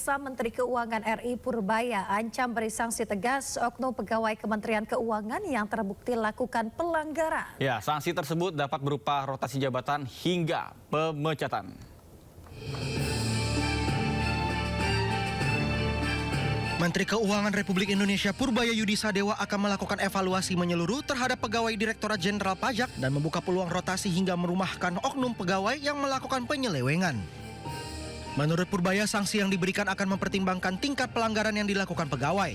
Pemirsa, Menteri Keuangan RI Purbaya ancam beri sanksi tegas oknum pegawai Kementerian Keuangan yang terbukti lakukan pelanggaran. Ya, sanksi tersebut dapat berupa rotasi jabatan hingga pemecatan. Menteri Keuangan Republik Indonesia Purbaya Yudi Sadewa akan melakukan evaluasi menyeluruh terhadap pegawai Direktorat Jenderal Pajak dan membuka peluang rotasi hingga merumahkan oknum pegawai yang melakukan penyelewengan. Menurut Purbaya, sanksi yang diberikan akan mempertimbangkan tingkat pelanggaran yang dilakukan pegawai.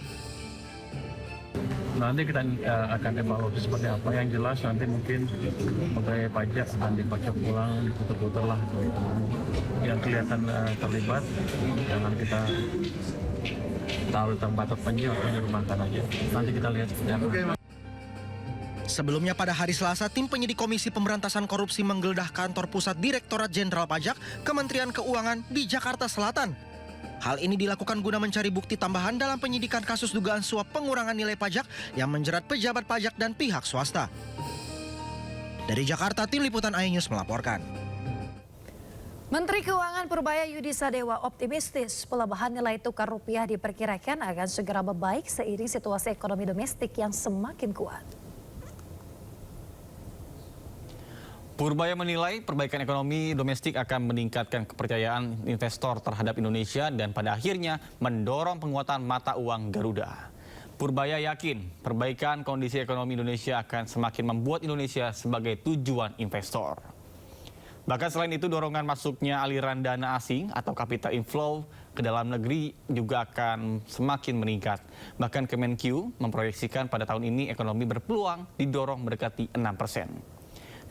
Nanti kita akan evaluasi seperti apa. Yang jelas nanti mungkin pegawai pajak akan dipajak pulang, diputar-putar lah. Yang kelihatan terlibat, jangan kita taruh tempat terpencil atau dirumahkan aja. Nanti kita lihat. Sebelumnya pada hari Selasa, tim penyidik Komisi Pemberantasan Korupsi menggeledah kantor pusat Direktorat Jenderal Pajak Kementerian Keuangan di Jakarta Selatan. Hal ini dilakukan guna mencari bukti tambahan dalam penyidikan kasus dugaan suap pengurangan nilai pajak yang menjerat pejabat pajak dan pihak swasta. Dari Jakarta, tim liputan iNews melaporkan. Menteri Keuangan Purbaya Yudi Sadewa optimistis pelemahan nilai tukar rupiah diperkirakan akan segera membaik seiring situasi ekonomi domestik yang semakin kuat. Purbaya menilai perbaikan ekonomi domestik akan meningkatkan kepercayaan investor terhadap Indonesia dan pada akhirnya mendorong penguatan mata uang Garuda. Purbaya yakin perbaikan kondisi ekonomi Indonesia akan semakin membuat Indonesia sebagai tujuan investor. Bahkan selain itu, dorongan masuknya aliran dana asing atau capital inflow ke dalam negeri juga akan semakin meningkat. Bahkan Kemenq memproyeksikan pada tahun ini ekonomi berpeluang didorong mendekati 6%.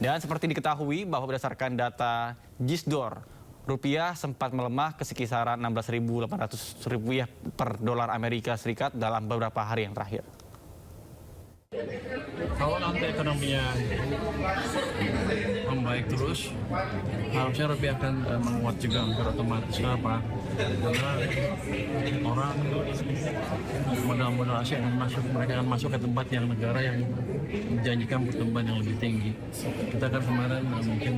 Dan seperti diketahui bahwa berdasarkan data Gisdor, rupiah sempat melemah ke sekisaran 16.800 rupiah per dolar Amerika Serikat dalam beberapa hari yang terakhir. Kalau nanti ekonominya membaik terus, harusnya rupiah akan menguat juga hampir otomatis. Kenapa? Karena orang modal-modal asing akan masuk, mereka akan masuk ke tempat yang negara yang menjanjikan pertumbuhan yang lebih tinggi. Kita kan kemarin mungkin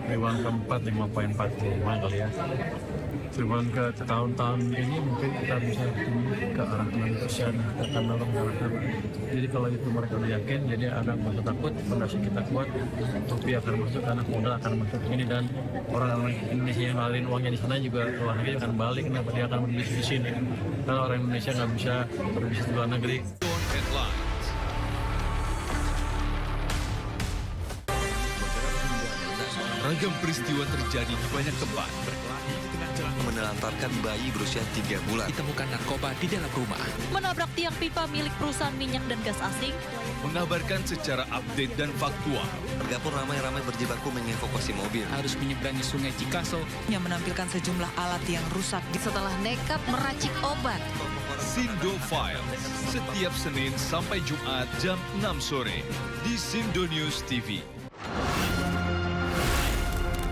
triwulan keempat 5,45 kali ya. Triwulan ke tahun-tahun ini mungkin kita bisa ke arah 6%, akan dorong ke arah sana. Jadi kalau itu mereka udah yakin, jadi anak masuk takut, fondasi kita kuat, rupiah akan masuk, anak modal akan masuk ini, dan orang Indonesia yang ngalahin uangnya di sana juga ke luar negeri akan balik. Kenapa dia akan berbisnis di sini? Kalau orang Indonesia nggak bisa berbisnis di luar negeri. Ragam peristiwa terjadi di banyak tempat. Menelantarkan bayi berusia 3 bulan. Ditemukan narkoba di dalam rumah. Menabrak tiang pipa milik perusahaan minyak dan gas asing. Mengabarkan secara update dan faktual. Warga pun ramai-ramai berjibaku mengevakuasi mobil. Harus menyeberangi sungai Cikaso. Yang menampilkan sejumlah alat yang rusak setelah nekat meracik obat. Sindo File. Setiap Senin sampai Jumat jam 6 sore. Di Sindo News TV.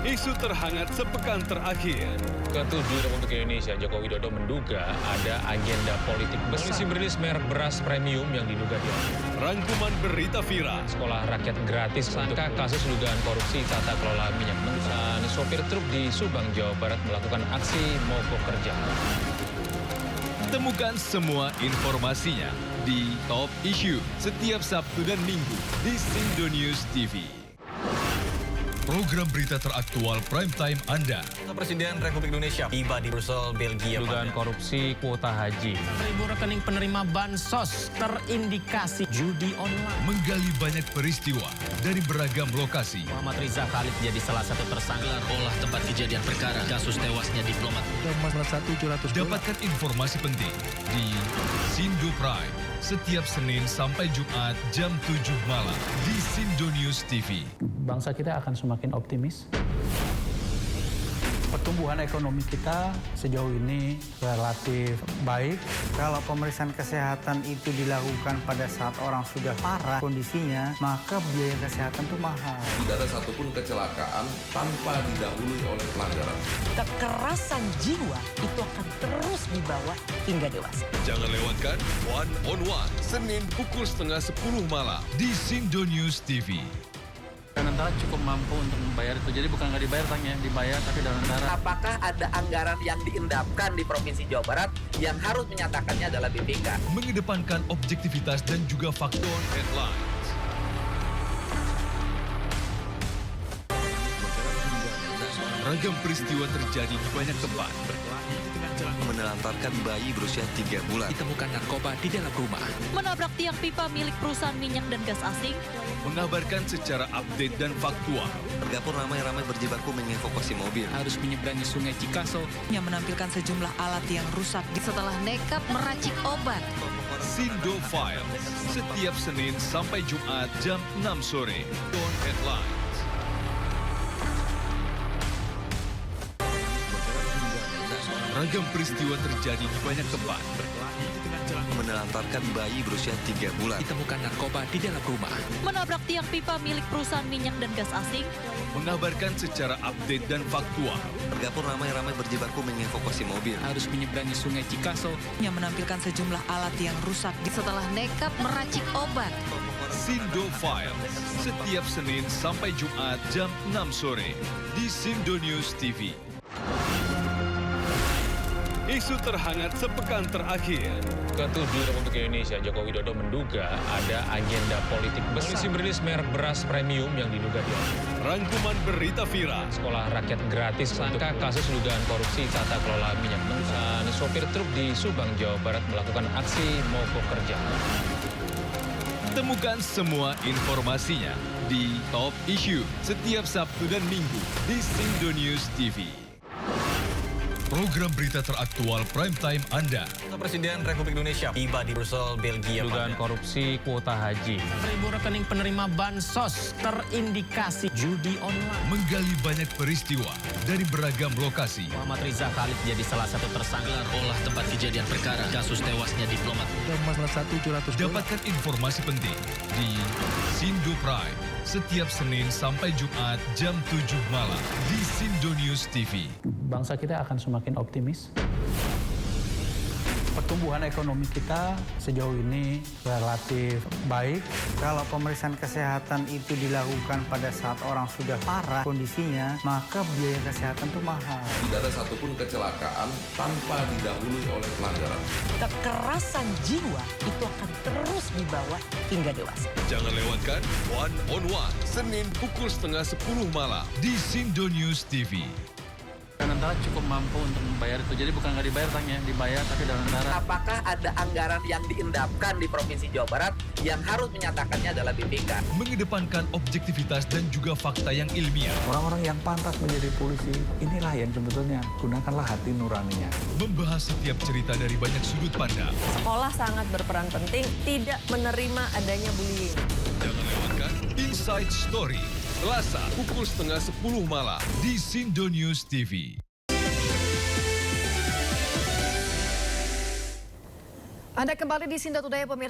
Isu terhangat sepekan terakhir. Ke-7 Republik Indonesia, Joko Widodo menduga ada agenda politik besar. Polisi merilis merek beras premium yang diduga Rangkuman berita viral. Sekolah rakyat gratis untuk kasus dugaan korupsi tata kelola minyak mentah. Sopir truk di Subang, Jawa Barat melakukan aksi mogok kerja. Temukan semua informasinya di Top Issue setiap Sabtu dan Minggu di Sindo News TV. Program berita teraktual prime time Anda. Presiden Republik Indonesia tiba di Brussel, Belgia. Dugaan korupsi kuota haji. 1.000 rekening penerima bansos terindikasi judi online. Menggali banyak peristiwa dari beragam lokasi. Muhammad Riza Khalid jadi salah satu tersangka. Olah tempat kejadian perkara kasus tewasnya diplomat. Dapatkan informasi penting di Sindo Prime setiap Senin sampai Jumat jam 7 malam di Sindo News TV. Bangsa kita akan semakin optimis. Pertumbuhan ekonomi kita sejauh ini relatif baik. Kalau pemeriksaan kesehatan itu dilakukan pada saat orang sudah parah kondisinya, maka biaya kesehatan itu mahal. Tidak ada satupun kecelakaan tanpa didahului oleh pelanggaran. Kekerasan jiwa itu akan terus dibawa hingga dewasa. Jangan lewatkan One on One, Senin pukul 9:30 malam di Sindo News TV. Dalam cukup mampu untuk membayar itu. Jadi bukan nggak dibayar tangnya, dibayar tapi dalam negara. Apakah ada anggaran yang diendapkan di Provinsi Jawa Barat yang harus menyatakannya adalah BPK? Mengedepankan objektivitas dan juga faktor headlines. Ragam peristiwa terjadi di banyak tempat. Menelantarkan bayi berusia 3 bulan. Ditemukan narkoba di dalam rumah. Menabrak tiang pipa milik perusahaan minyak dan gas asing. Mengabarkan secara update dan faktual. Warga pun ramai-ramai berjibaku mengevakuasi mobil. Harus menyeberangi sungai Cikaso yang menampilkan sejumlah alat yang rusak. Setelah nekat meracik obat. Sindo Files, setiap Senin sampai Jumat jam 6 sore. Don Headlines. Ragam peristiwa terjadi di banyak tempat. Menelantarkan bayi berusia 3 bulan. Ditemukan narkoba di dalam rumah. Menabrak tiang pipa milik perusahaan minyak dan gas asing. Mengabarkan secara update dan faktual. Warga pun ramai-ramai berjibaku mengevakuasi mobil. Harus menyeberangi sungai Cikaso yang menampilkan sejumlah alat yang rusak. Setelah nekat meracik obat. Sindo Files, setiap Senin sampai Jumat jam 6 sore di Sindo News TV. Isu terhangat sepekan terakhir. Ketua Republik Indonesia Joko Widodo menduga ada agenda politik besar. Polisi merilis merek beras premium yang diduga diambil. Rangkuman berita viral. Sekolah rakyat gratis untuk kasus dugaan korupsi tata kelola minyak mentah. Sopir truk di Subang, Jawa Barat melakukan aksi mogok kerja. Temukan semua informasinya di Top Issue setiap Sabtu dan Minggu di Sindo News TV. Program berita teraktual prime time Anda. Presiden Republik Indonesia tiba di Brussel, Belgia. Dugaan korupsi kuota haji. 1.000 rekening penerima bansos terindikasi judi online. Menggali banyak peristiwa dari beragam lokasi. Muhammad Riza Khalid jadi salah satu tersangka. Olah tempat kejadian perkara kasus tewasnya diplomat. Dapatkan informasi penting di Sindo Prime setiap Senin sampai Jumat jam 7 malam di Sindo News TV. Bangsa kita akan semakin optimis. Pertumbuhan ekonomi kita sejauh ini relatif baik. Kalau pemeriksaan kesehatan itu dilakukan pada saat orang sudah parah kondisinya, maka biaya kesehatan itu mahal. Tidak ada satupun kecelakaan tanpa didahului oleh pelanggaran. Kekerasan jiwa itu akan terus dibawa hingga dewasa. Jangan lewatkan One on One, Senin pukul 9:30 malam di Sindo News TV. Antara cukup mampu untuk membayar itu. Jadi bukan nggak dibayar tangnya, dibayar tapi dalam negara. Apakah ada anggaran yang diendapkan di Provinsi Jawa Barat yang harus menyatakannya adalah BPK? Mengedepankan objektivitas dan juga fakta yang ilmiah. Orang-orang yang pantas menjadi polisi, inilah yang sebetulnya gunakanlah hati nuraninya. Membahas setiap cerita dari banyak sudut pandang. Sekolah sangat berperan penting, tidak menerima adanya bullying. Jangan lewatkan Inside Story, Selasa pukul 9:30 malam di Sindo News TV. Anda kembali di Sindo Today, pemirsa.